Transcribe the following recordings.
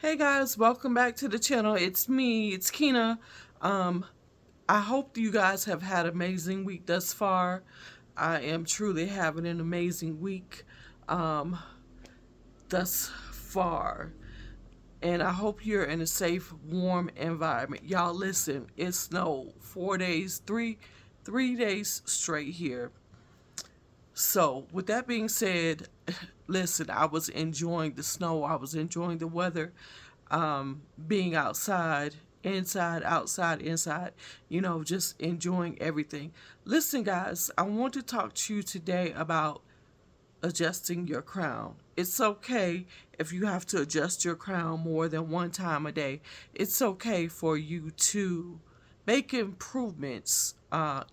Hey guys, welcome back to the channel. It's me, it's Kina. Um, I hope you guys have had an amazing week thus far. I am truly having an amazing week um, thus far. And I hope you're in a safe, warm environment. Y'all listen, it snowed 4 days, three days straight here. So, with that being said, listen, I was enjoying the snow. I was enjoying the weather, being outside, inside, outside, inside, just enjoying everything. Listen, guys, I want to talk to you today about adjusting your crown. It's okay if you have to adjust your crown more than one time a day. It's okay for you to make improvements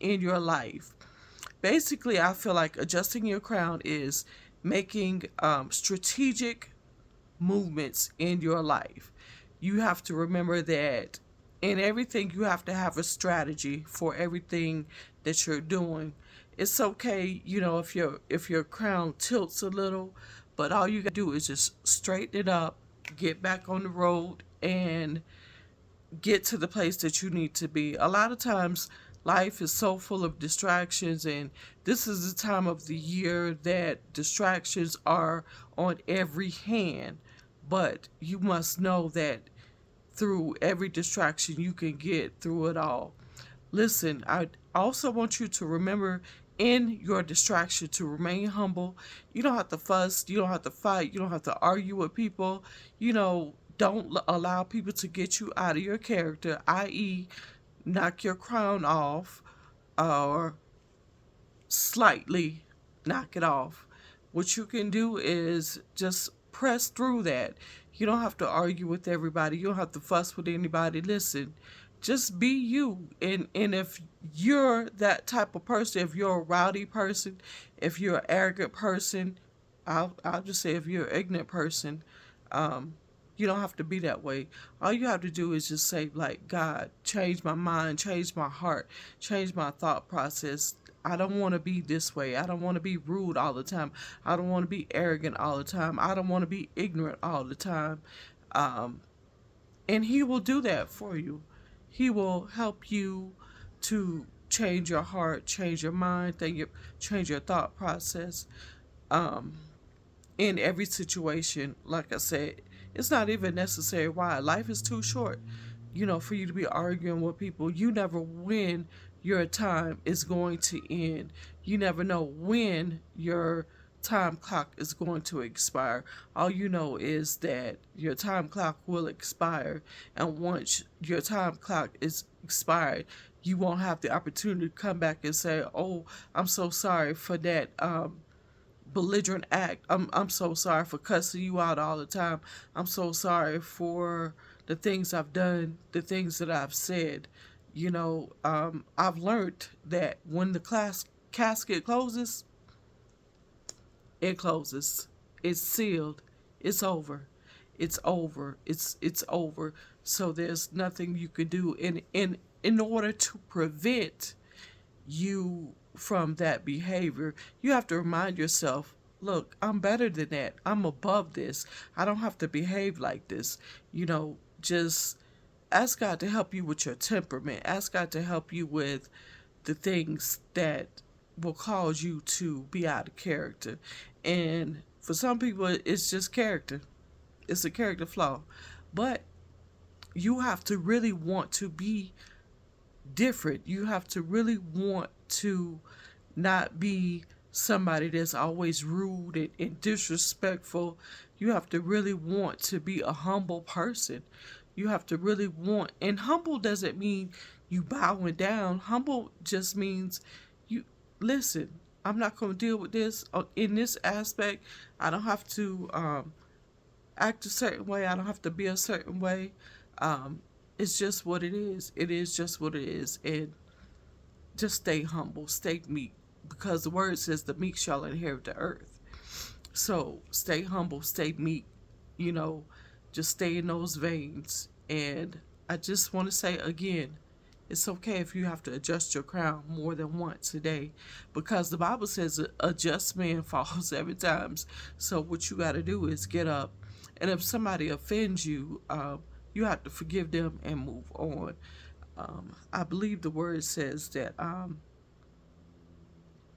in your life. Basically, I feel like adjusting your crown is making strategic movements in your life. You have to remember that in everything, you have to have a strategy for everything that you're doing. It's okay, if your crown tilts a little, but all you got to do is just straighten it up, get back on the road, and get to the place that you need to be. A lot of times, life is so full of distractions, and this is the time of the year that distractions are on every hand. But you must know that through every distraction, you can get through it all. Listen, I also want you to remember in your distraction to remain humble. You don't have to fuss, you don't have to fight, you don't have to argue with people. Don't allow people to get you out of your character, i.e., knock your crown off or slightly knock it off. What you can do is just press through that. You don't have to argue with everybody. You don't have to fuss with anybody. Listen, just be you. And if you're that type of person, if you're a rowdy person, if you're an arrogant person, I'll just say if you're an ignorant person, you don't have to be that way. All you have to do is just say, like, God, change my mind, change my heart, change my thought process. I don't want to be this way. I don't want to be rude all the time. I don't want to be arrogant all the time. I don't want to be ignorant all the time. Um, and He will do that for you. He will help you to change your heart, change your mind, change your thought process. Um, in every situation, like I said, it's not even necessary. Why? Life is too short, for you to be arguing with people. You never when your time is going to end. You never know when your time clock is going to expire. All you know is that your time clock will expire, and once your time clock is expired, you won't have the opportunity to come back and say, "Oh, I'm so sorry for that belligerent act. I'm so sorry for cussing you out all the time. I'm so sorry for the things I've done, the things that I've said." I've learned that when the class casket closes, it closes. It's sealed. It's over. It's over. It's over. So there's nothing you can do in order to prevent you from that behavior. You have to remind yourself, look, I'm better than that. I'm above this. I don't have to behave like this. Just ask God to help you with your temperament. Ask God to help you with the things that will cause you to be out of character. And for some people, it's just character. It's a character flaw. But you have to really want to be different. You have to really want to not be somebody that's always rude and disrespectful. You have to really want to be a humble person. You have to really want, and humble doesn't mean you bowing down. Humble just means you listen. I'm not going to deal with this in this aspect. I don't have to act a certain way. I don't have to be a certain way. It's just what it is. It is just what it is. And just stay humble, stay meek, because the word says the meek shall inherit the earth. So stay humble, stay meek, you know, just stay in those veins. And I just want to say again, it's okay if you have to adjust your crown more than once a day, because the Bible says a just man falls 7 times. So what you got to do is get up And if somebody offends you, you have to forgive them and move on. I believe the word says that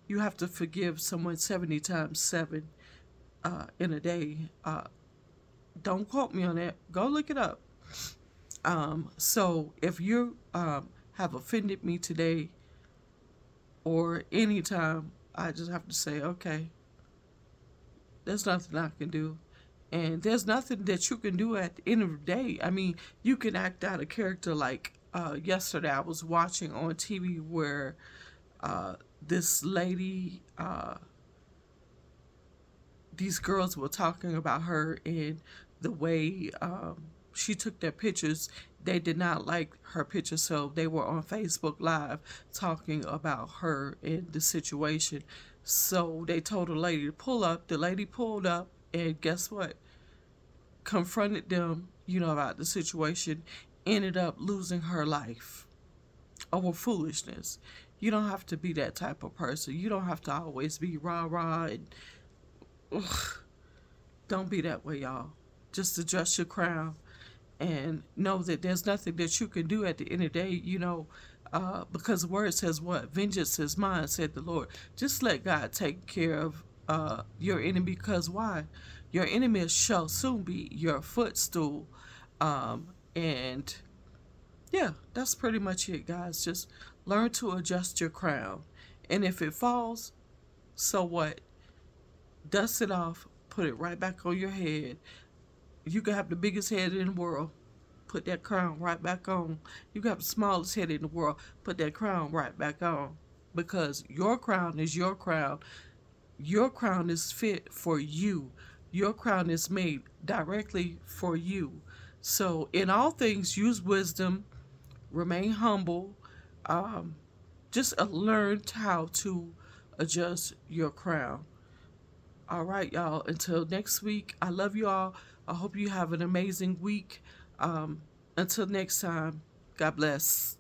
you have to forgive someone 70 times 7 in a day. Don't quote me on that. Go look it up. So if you have offended me today or anytime, I just have to say, okay, there's nothing I can do. And there's nothing that you can do at the end of the day. I mean, you can act out a character like yesterday I was watching on TV where this lady, these girls were talking about her and the way she took their pictures. They did not like her picture, so they were on Facebook Live talking about her and the situation. So they told the lady to pull up. The lady pulled up, and guess what? Confronted them, about the situation, ended up losing her life over foolishness. You don't have to be that type of person. You don't have to always be rah rah and ugh, don't be that way, y'all. Just adjust your crown and know that there's nothing that you can do at the end of the day, because the word says what? Vengeance is mine, said the Lord. Just let God take care of your enemy because why? Your enemy shall soon be your footstool. And yeah, that's pretty much it, guys. Just learn to adjust your crown. And if it falls, so what? Dust it off, put it right back on your head. You can have the biggest head in the world. Put that crown right back on. You can have the smallest head in the world. Put that crown right back on. Because your crown is your crown. Your crown is fit for you. Your crown is made directly for you. So, in all things, use wisdom, remain humble, um, just learn how to adjust your crown. All right, y'all. Until next week, I love you all. I hope you have an amazing week. Until next time, God bless.